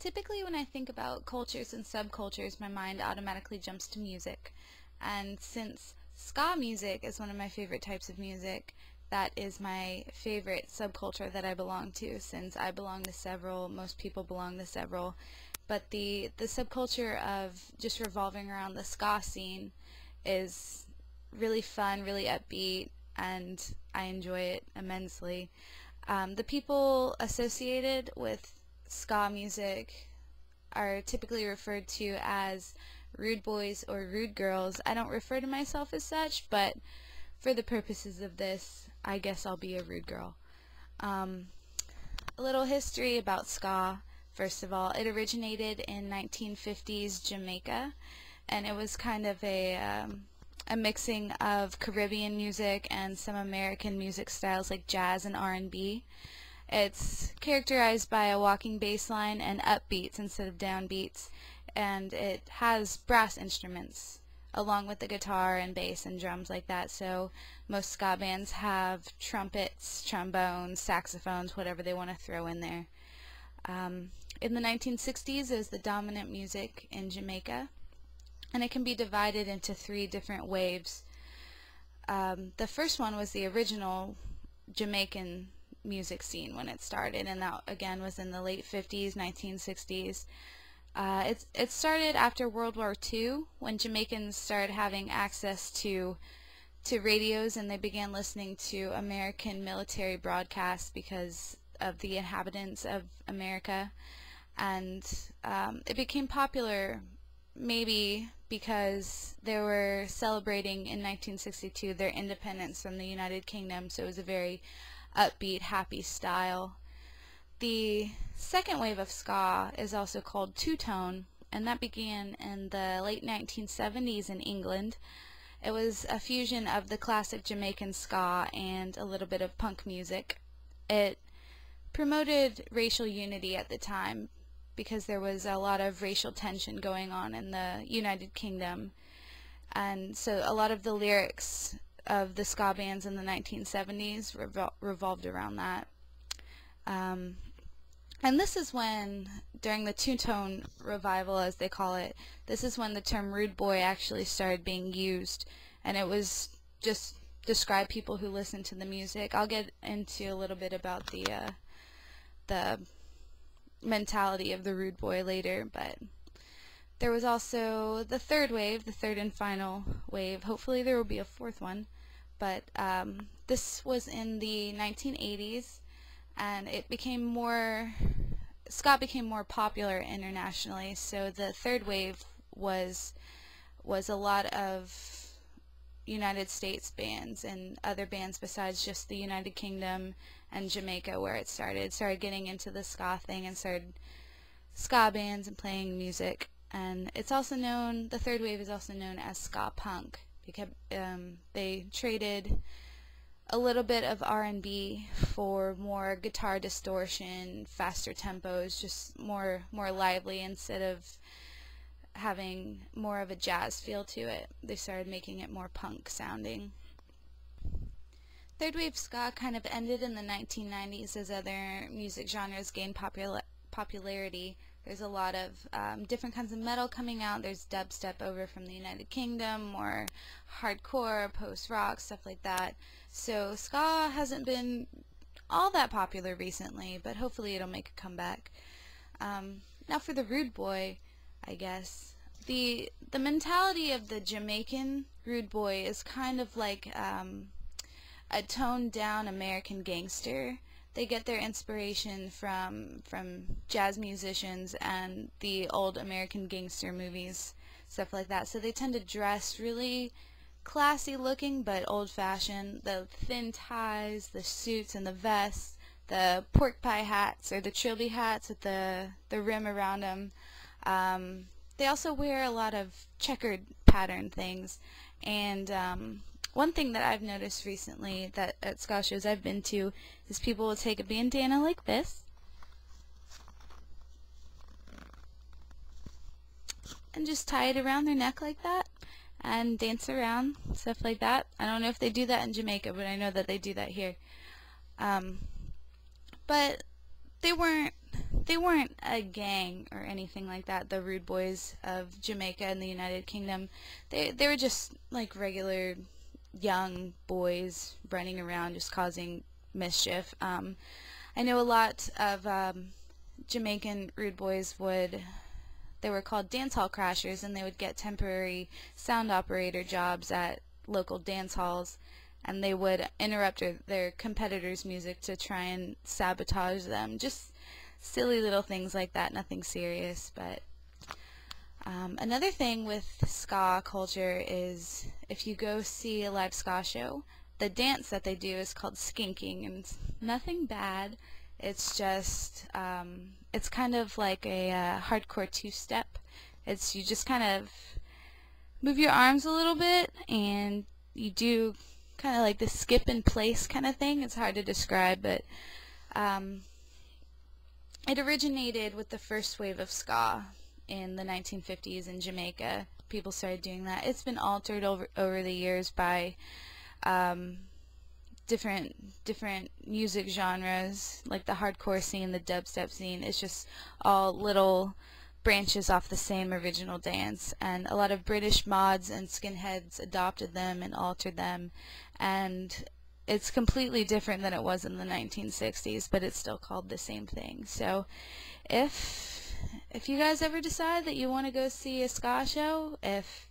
Typically when I think about cultures and subcultures, my mind automatically jumps to music. And since ska music is one of my favorite types of music, that is my favorite subculture that I belong to, since I belong to several, most people belong to several. But the subculture of just revolving around the ska scene is really fun, really upbeat, and I enjoy it immensely. The people associated with ska music are typically referred to as rude boys or rude girls. I don't refer to myself as such, but for the purposes of this, I guess I'll be a rude girl. A little history about ska. First of all, it originated in 1950s Jamaica, and it was kind of a mixing of Caribbean music and some American music styles like jazz and R&B. It's characterized by a walking bass line and upbeats instead of downbeats, and it has brass instruments along with the guitar and bass and drums like that. So most ska bands have trumpets, trombones, saxophones, whatever they want to throw in there. In the 1960s, it was the dominant music in Jamaica, and it can be divided into three different waves. The first one was the original Jamaican music scene when it started, and that again was in the late 50s, 1960s. It started after World War II, when Jamaicans started having access to radios, and they began listening to American military broadcasts because of the inhabitants of America. And it became popular maybe because they were celebrating in 1962 their independence from the United Kingdom, so it was a very upbeat, happy style. The second wave of ska is also called two-tone, and that began in the late 1970s in England. It was a fusion of the classic Jamaican ska and a little bit of punk music. It promoted racial unity at the time because there was a lot of racial tension going on in the United Kingdom, and so a lot of the lyrics of the ska bands in the 1970s revolved around that. And this is when, during the two-tone revival as they call it, this is when the term rude boy actually started being used, and it was just describe people who listen to the music. I'll get into a little bit about the mentality of the rude boy later, but there was also the third wave, the third and final wave. Hopefully there will be a fourth one, but this was in the 1980s, and it became ska became more popular internationally. So the third wave was a lot of United States bands and other bands besides just the United Kingdom and Jamaica, where it started getting into the ska thing and started ska bands and playing music. And it's also known, the third wave is also known as ska punk, because they traded a little bit of R&B for more guitar distortion, faster tempos, just more lively. Instead of having more of a jazz feel to it, they started making it more punk sounding. Third wave ska kind of ended in the 1990s as other music genres gained popularity. There's a lot of different kinds of metal coming out. There's dubstep over from the United Kingdom, more hardcore, post-rock, stuff like that. So ska hasn't been all that popular recently, but hopefully it'll make a comeback. Now for the rude boy, I guess. The mentality of the Jamaican rude boy is kind of like a toned-down American gangster. They get their inspiration from jazz musicians and the old American gangster movies, stuff like that. So they tend to dress really classy looking but old-fashioned. The thin ties, the suits and the vests, the pork pie hats or the trilby hats with the rim around them. They also wear a lot of checkered pattern things, and one thing that I've noticed recently that at ska shows I've been to is people will take a bandana like this and just tie it around their neck like that and dance around, stuff like that. I don't know if they do that in Jamaica, but I know that they do that here. But they weren't they weren't a gang or anything like that, the Rude Boys of Jamaica and the United Kingdom. They were just like regular young boys running around just causing mischief. I know a lot of Jamaican Rude Boys they were called dance hall crashers, and they would get temporary sound operator jobs at local dance halls, and they would interrupt their competitors' music to try and sabotage them. Just silly little things like that, nothing serious. But another thing with ska culture is if you go see a live ska show, the dance that they do is called skinking, and it's nothing bad. It's just, it's kind of like a hardcore two-step. You just kind of move your arms a little bit, and you do kind of like the skip in place kind of thing. It's hard to describe, but it originated with the first wave of ska in the 1950s in Jamaica. People started doing that. It's been altered over the years by different music genres, like the hardcore scene, the dubstep scene. It's just all little branches off the same original dance, and a lot of British mods and skinheads adopted them and altered them, and it's completely different than it was in the 1960s, but it's still called the same thing. So if you guys ever decide that you want to go see a ska show, if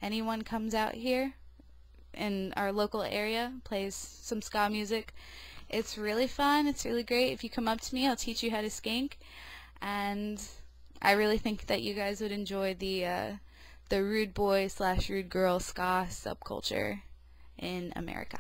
anyone comes out here in our local area, plays some ska music, it's really fun, it's really great. If you come up to me, I'll teach you how to skank, and I really think that you guys would enjoy the rude boy / rude girl ska subculture in America.